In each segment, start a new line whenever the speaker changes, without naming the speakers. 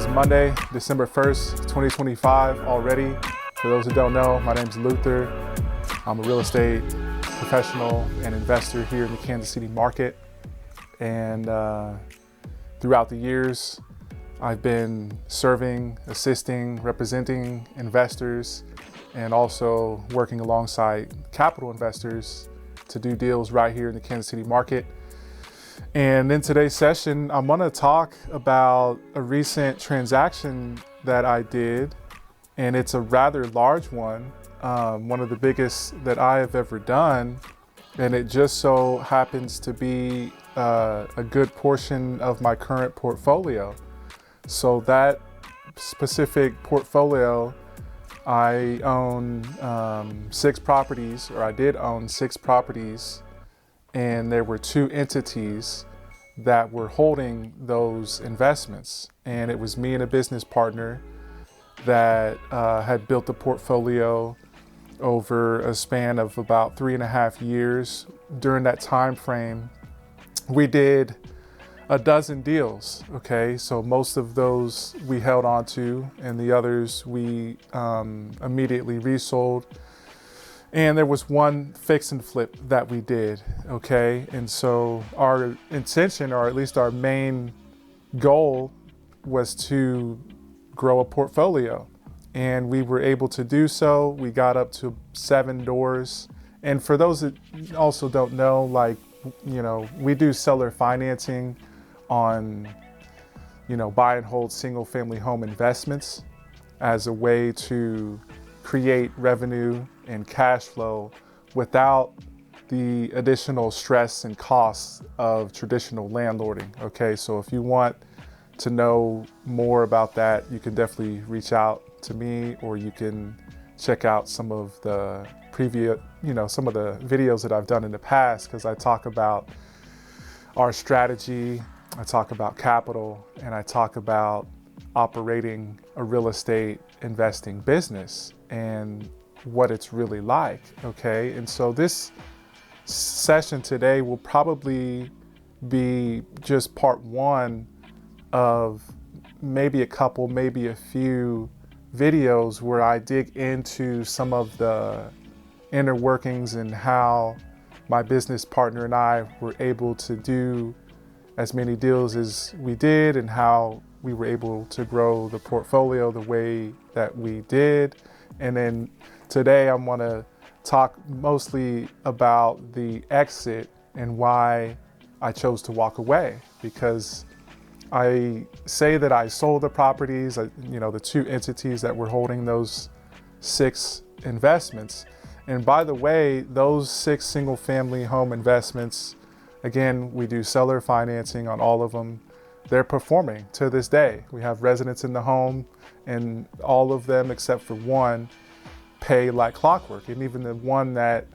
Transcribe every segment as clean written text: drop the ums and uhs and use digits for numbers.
is Monday, December 1st, 2025 already. For those who don't know, my name is Luther. I'm a real estate professional and investor here in the Kansas City market. And throughout the years, I've been serving, assisting, representing investors, and also working alongside capital investors to do deals right here in the Kansas City market. And in today's session, I'm going to talk about a recent transaction that I did, and it's a rather large one, one of the biggest that I have ever done, and it just so happens to be a good portion of my current portfolio. So that specific portfolio, I own 6 properties, or I did own 6 properties, and there were 2 entities that were holding those investments. And it was me and a business partner that had built the portfolio over a span of about 3.5 years. During that time frame, we did a dozen deals, okay? So most of those we held on to, and the others we immediately resold. And there was one fix and flip that we did, okay? And so our intention, or at least our main goal, was to grow a portfolio. And we were able to do so. We got up to 7 doors. And for those that also don't know, we do seller financing on, buy and hold single family home investments as a way to create revenue and cash flow without the additional stress and costs of traditional landlording. Okay, so if you want to know more about that, you can definitely reach out to me, or you can check out some of the previous, some of the videos that I've done in the past, because I talk about our strategy, I talk about capital, and I talk about operating a real estate investing business and what it's really like, okay? And so this session today will probably be just part 1 of maybe a few videos where I dig into some of the inner workings and how my business partner and I were able to do as many deals as we did, and how we were able to grow the portfolio the way that we did. And then today I want to talk mostly about the exit and why I chose to walk away, because I say that I sold the properties, the 2 entities that were holding those 6 investments. And by the way, those 6 single family home investments, again, we do seller financing on all of them. They're performing to this day. We have residents in the home, and all of them except for one pay like clockwork. And even the one that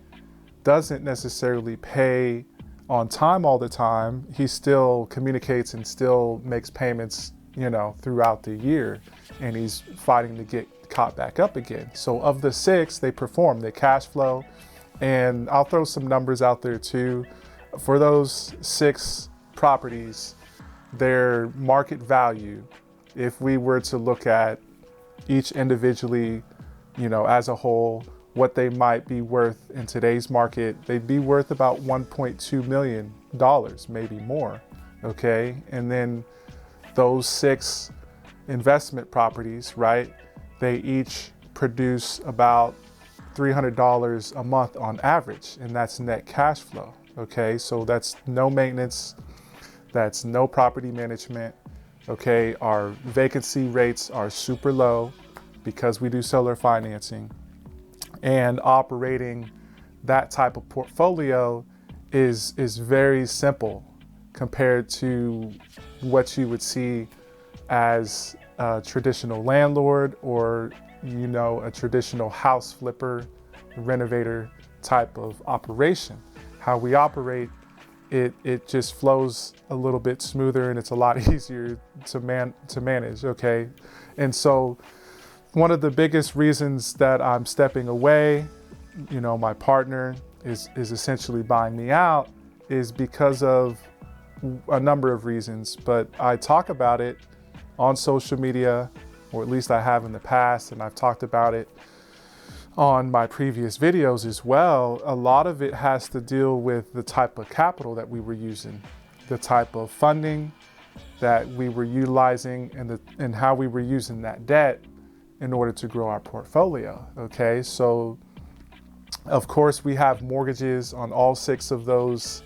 doesn't necessarily pay on time all the time, he still communicates and still makes payments, throughout the year, and he's fighting to get caught back up again. So of the 6, they perform, they cash flow. And I'll throw some numbers out there too. For those 6 properties, their market value, if we were to look at each individually, as a whole, what they might be worth in today's market, they'd be worth about $1.2 million, maybe more, okay? And then those 6 investment properties, right, they each produce about $300 a month on average, and that's net cash flow, okay? So that's no maintenance, that's no property management, okay? Our vacancy rates are super low because we do seller financing, and operating that type of portfolio is very simple compared to what you would see as a traditional landlord, or a traditional house flipper, renovator type of operation. How we operate, it just flows a little bit smoother, and it's a lot easier to manage, okay? And so one of the biggest reasons that I'm stepping away, my partner is essentially buying me out, is because of a number of reasons, but I talk about it on social media, or at least I have in the past, and I've talked about it on my previous videos as well. A lot of it has to deal with the type of capital that we were using, the type of funding that we were utilizing, and how we were using that debt in order to grow our portfolio. Okay, so of course we have mortgages on all 6 of those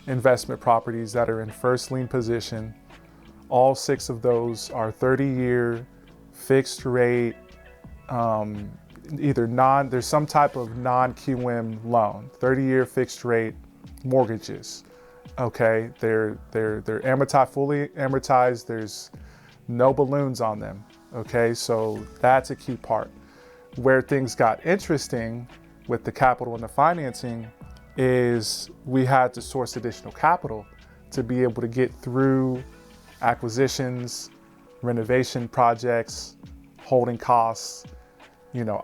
investment properties that are in first lien position. All 6 of those are 30-year fixed rate, there's some type of non-QM loan, 30-year fixed rate mortgages. Okay, they're fully amortized. There's no balloons on them. Okay, so that's a key part. Where things got interesting with the capital and the financing is we had to source additional capital to be able to get through acquisitions, renovation projects, holding costs,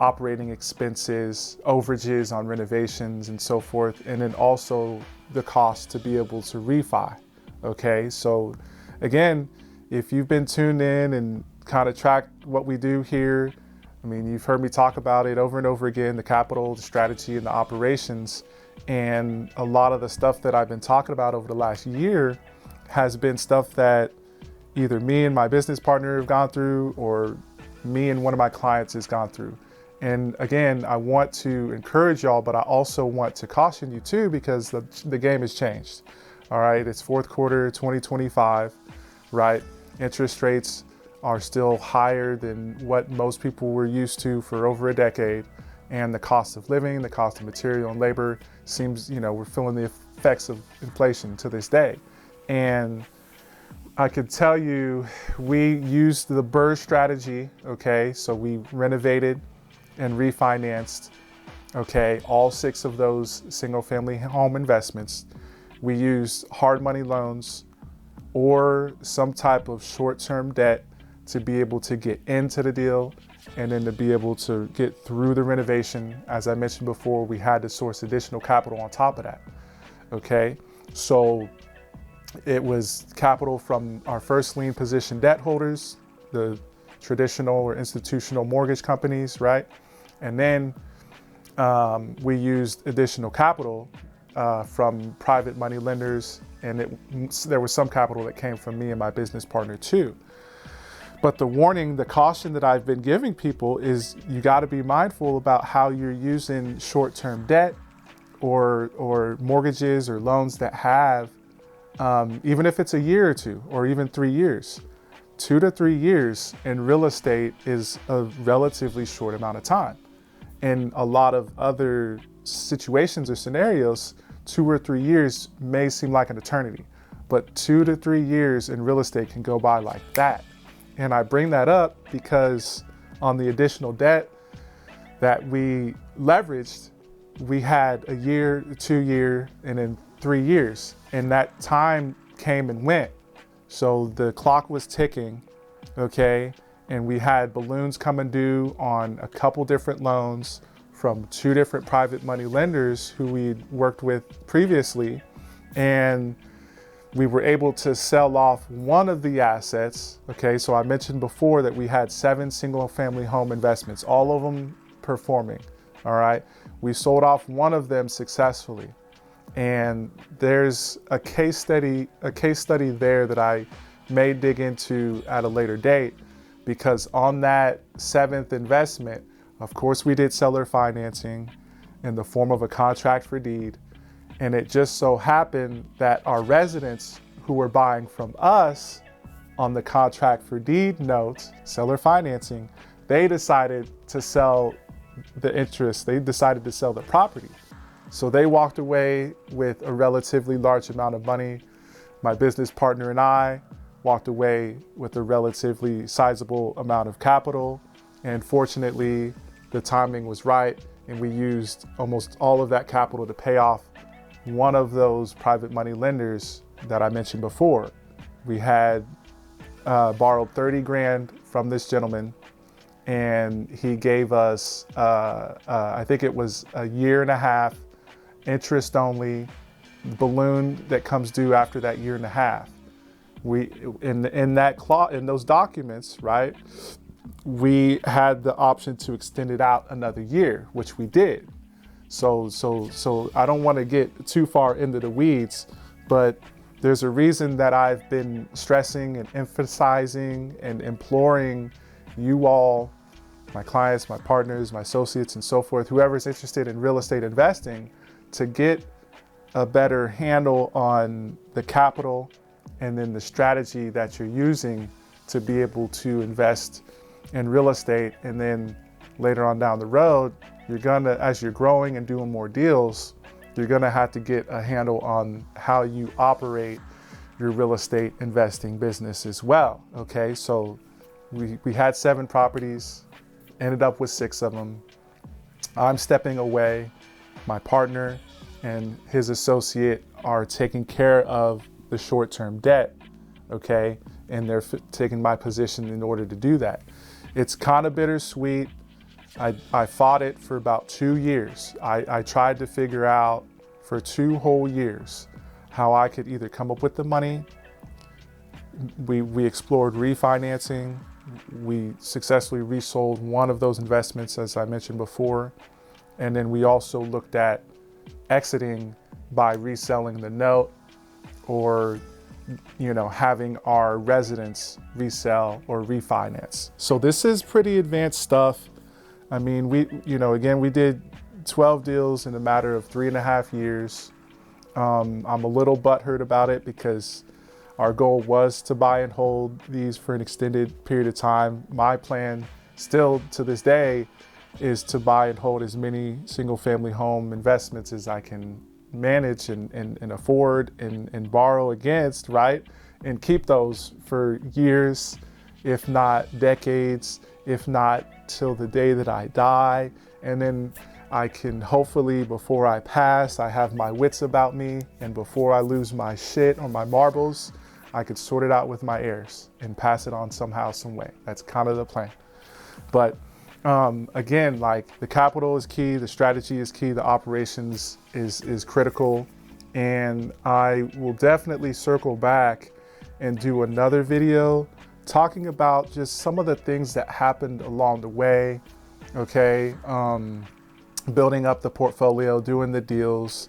operating expenses, overages on renovations and so forth, and then also the cost to be able to refi. Okay, so again, if you've been tuned in and kind of tracked what we do here, I mean, you've heard me talk about it over and over again, the capital, the strategy, and the operations. And a lot of the stuff that I've been talking about over the last year has been stuff that either me and my business partner have gone through, or me and one of my clients has gone through. And again, I want to encourage y'all, but I also want to caution you too, because the game has changed. All right, it's fourth quarter 2025, right? Interest rates are still higher than what most people were used to for over a decade. And the cost of living, the cost of material and labor seems, we're feeling the effects of inflation to this day. And I could tell you, we used the BRRRR strategy, okay? So we renovated and refinanced, okay, all 6 of those single family home investments. We used hard money loans or some type of short-term debt to be able to get into the deal, and then to be able to get through the renovation. As I mentioned before, we had to source additional capital on top of that, okay? So it was capital from our first lien position debt holders, the traditional or institutional mortgage companies, right? And then we used additional capital from private money lenders, and there was some capital that came from me and my business partner too. But the warning, the caution that I've been giving people is you got to be mindful about how you're using short-term debt or mortgages or loans that have, even if it's a year or 2 or even 3 years, 2 to 3 years in real estate is a relatively short amount of time. In a lot of other situations or scenarios, 2 or 3 years may seem like an eternity, but 2 to 3 years in real estate can go by like that. And I bring that up because on the additional debt that we leveraged, we had a year, 2 year, and then 3 years. And that time came and went. So the clock was ticking, okay? And we had balloons coming due on a couple different loans from 2 different private money lenders who we'd worked with previously. And we were able to sell off one of the assets. Okay, so I mentioned before that we had 7 single family home investments, all of them performing. All right, we sold off one of them successfully. And there's a case study there that I may dig into at a later date, because on that 7th investment, of course, we did seller financing in the form of a contract for deed. And it just so happened that our residents who were buying from us on the contract for deed notes, seller financing, they decided to sell the interest. They decided to sell the property. So they walked away with a relatively large amount of money. My business partner and I walked away with a relatively sizable amount of capital. And fortunately, the timing was right, and we used almost all of that capital to pay off one of those private money lenders that I mentioned before. We had borrowed 30 grand from this gentleman, and he gave us, I think it was a year and a half, interest only, balloon that comes due after that year and a half. in those documents, right, we had the option to extend it out another year, which we did. So I don't want to get too far into the weeds, but there's a reason that I've been stressing and emphasizing and imploring you all, my clients, my partners, my associates, and so forth, whoever's interested in real estate investing, to get a better handle on the capital and then the strategy that you're using to be able to invest in real estate. And then later on down the road, you're gonna, as you're growing and doing more deals, you're gonna have to get a handle on how you operate your real estate investing business as well, okay? So we had 7 properties, ended up with 6 of them. I'm stepping away. My partner and his associate are taking care of the short-term debt, okay? And they're taking my position in order to do that. It's kind of bittersweet. I fought it for about 2 years. I tried to figure out for 2 whole years how I could either come up with the money. We explored refinancing. We successfully resold one of those investments, as I mentioned before. And then we also looked at exiting by reselling the note, or having our residents resell or refinance. So this is pretty advanced stuff. I mean, we did 12 deals in a matter of 3.5 years. I'm a little butthurt about it because our goal was to buy and hold these for an extended period of time. My plan still to this day is to buy and hold as many single family home investments as I can manage and afford and borrow against, right? And keep those for years, if not decades, if not till the day that I die. And then I can hopefully, before I pass, I have my wits about me, and before I lose my shit or my marbles, I could sort it out with my heirs and pass it on somehow, some way. That's kind of the plan. But again, like, the capital is key, the strategy is key, the operations is critical. And I will definitely circle back and do another video talking about just some of the things that happened along the way, okay? Building up the portfolio, doing the deals.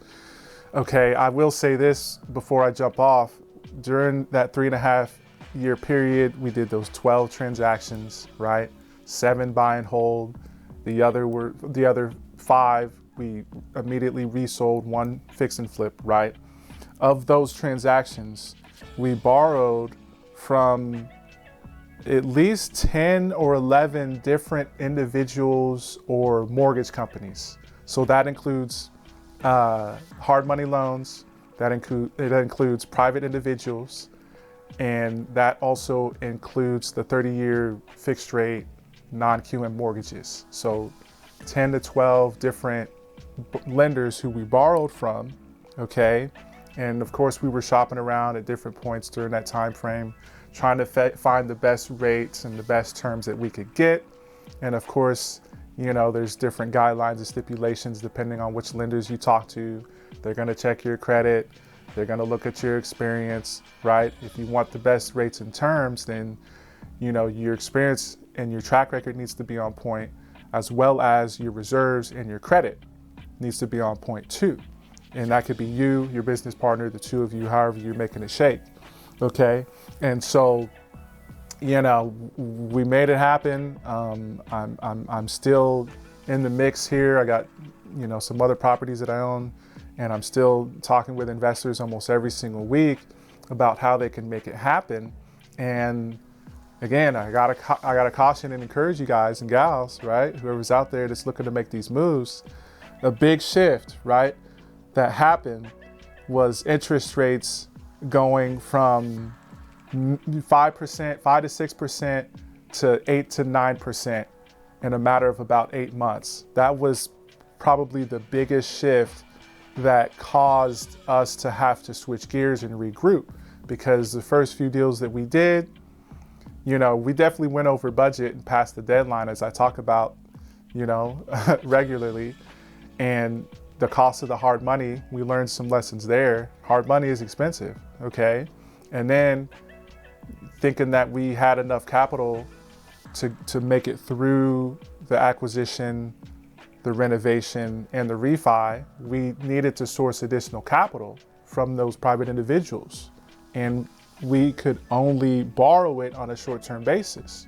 Okay, I will say this before I jump off. During that 3.5 year period, we did those 12 transactions, right? 7 buy and hold. The other 5, we immediately resold, 1 fix and flip, right? Of those transactions, we borrowed from at least 10 or 11 different individuals or mortgage companies. So that includes hard money loans, it includes private individuals, and that also includes the 30-year fixed rate non-QM mortgages. So 10 to 12 different lenders who we borrowed from, okay? And of course, we were shopping around at different points during that time frame, trying to find the best rates and the best terms that we could get. And of course, there's different guidelines and stipulations depending on which lenders you talk to. They're gonna check your credit. They're gonna look at your experience, right? If you want the best rates and terms, then, your experience and your track record needs to be on point, as well as your reserves and your credit needs to be on point too. And that could be you, your business partner, the two of you, however you're making it shake, okay? And so, we made it happen. I'm still in the mix here. I got, some other properties that I own, and I'm still talking with investors almost every single week about how they can make it happen. And again, I gotta caution and encourage you guys and gals, right? Whoever's out there that's looking to make these moves. A big shift, right, that happened was interest rates going from 5%, 5 to 6% to 8 to 9% in a matter of about 8 months. That was probably the biggest shift that caused us to have to switch gears and regroup, because the first few deals that we did, we definitely went over budget and passed the deadline, as I talk about, regularly. And the cost of the hard money, we learned some lessons there. Hard money is expensive, okay? And then thinking that we had enough capital to make it through the acquisition, the renovation, and the refi. We needed to source additional capital from those private individuals. And we could only borrow it on a short-term basis.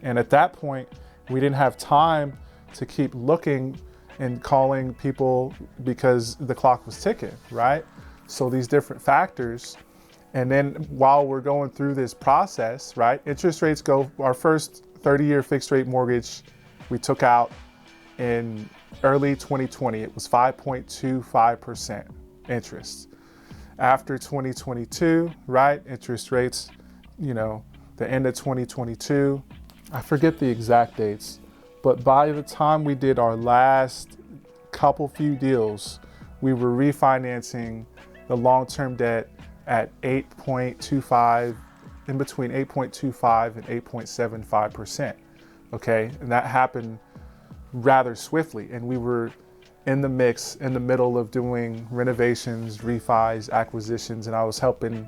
And at that point, we didn't have time to keep looking and calling people because the clock was ticking, right? So these different factors. And then while we're going through this process, right, interest rates go, our first 30-year fixed rate mortgage we took out in early 2020. It was 5.25% interest. After 2022, right, interest rates, the end of 2022, I forget the exact dates, but by the time we did our last few deals, we were refinancing the long-term debt at 8.25, in between 8.25 and 8.75%, okay? And that happened rather swiftly. And we were in the mix, in the middle of doing renovations, refis, acquisitions, and I was helping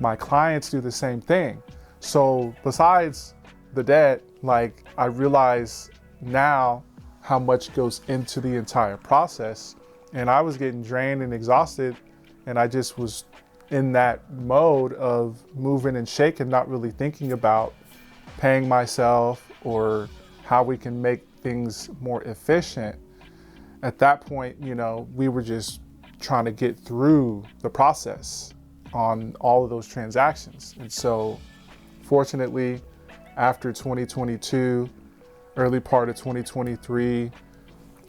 my clients do the same thing. So besides the debt, I realize now how much goes into the entire process. And I was getting drained and exhausted, and I just was in that mode of moving and shaking, not really thinking about paying myself or how we can make things more efficient. At that point, we were just trying to get through the process on all of those transactions. And so fortunately, after 2022, early part of 2023,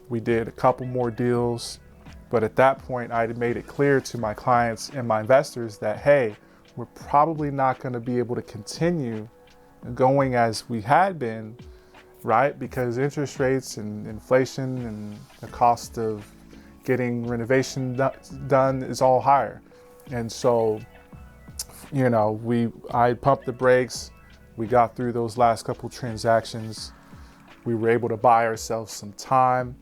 we did a couple more deals. But at that point, I had made it clear to my clients and my investors that, hey, we're probably not going to be able to continue going as we had been, right? Because interest rates and inflation and the cost of getting renovation done is all higher. And so, I pumped the brakes. We got through those last couple transactions. We were able to buy ourselves some time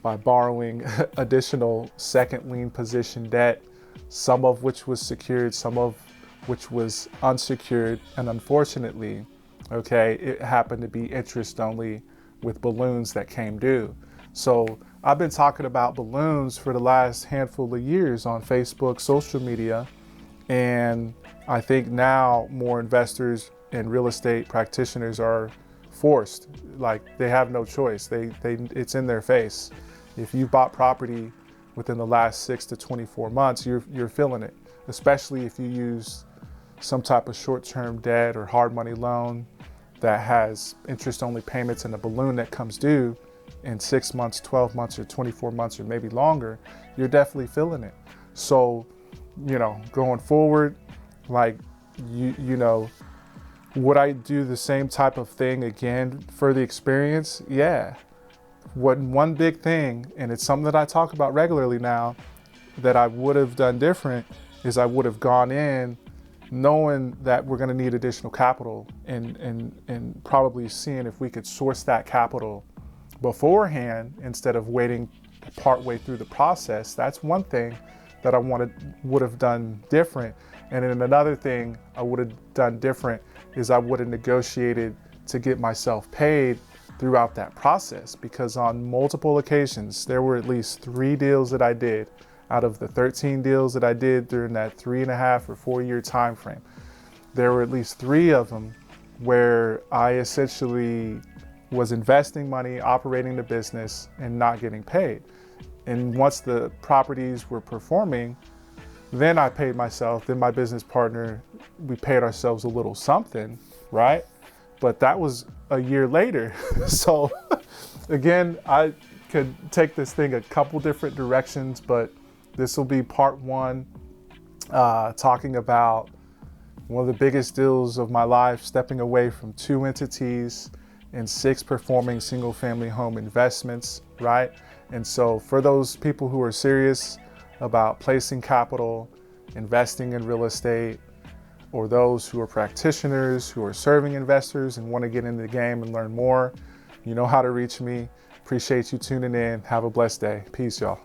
by borrowing additional second lien position debt, some of which was secured, some of which was unsecured. And unfortunately, it happened to be interest only with balloons that came due. So I've been talking about balloons for the last handful of years on Facebook, social media, and I think now more investors and real estate practitioners are forced, they have no choice. It's in their face. If you bought property within the last 6 to 24 months, you're feeling it, especially if you use some type of short-term debt or hard money loan that has interest-only payments and a balloon that comes due in 6 months, 12 months, or 24 months, or maybe longer. You're definitely feeling it. So, going forward, would I do the same type of thing again for the experience? Yeah. One big thing, and it's something that I talk about regularly now, that I would have done different is I would have gone in knowing that we're going to need additional capital and probably seeing if we could source that capital beforehand instead of waiting part way through the process. That's one thing that I would have done different. And then another thing I would have done different is I would have negotiated to get myself paid throughout that process, because on multiple occasions, there were at least 3 deals that I did out of the 13 deals that I did during that 3.5 or 4 year time frame. There were at least 3 of them where I essentially was investing money, operating the business, and not getting paid. And once the properties were performing, then I paid myself, then my business partner, we paid ourselves a little something, right? But that was a year later. So again, I could take this thing a couple different directions, but this will be part 1, talking about one of the biggest deals of my life, stepping away from 2 entities and 6 performing single family home investments, right? And so for those people who are serious about placing capital, investing in real estate, or those who are practitioners, who are serving investors and want to get into the game and learn more, you know how to reach me. Appreciate you tuning in. Have a blessed day. Peace, y'all.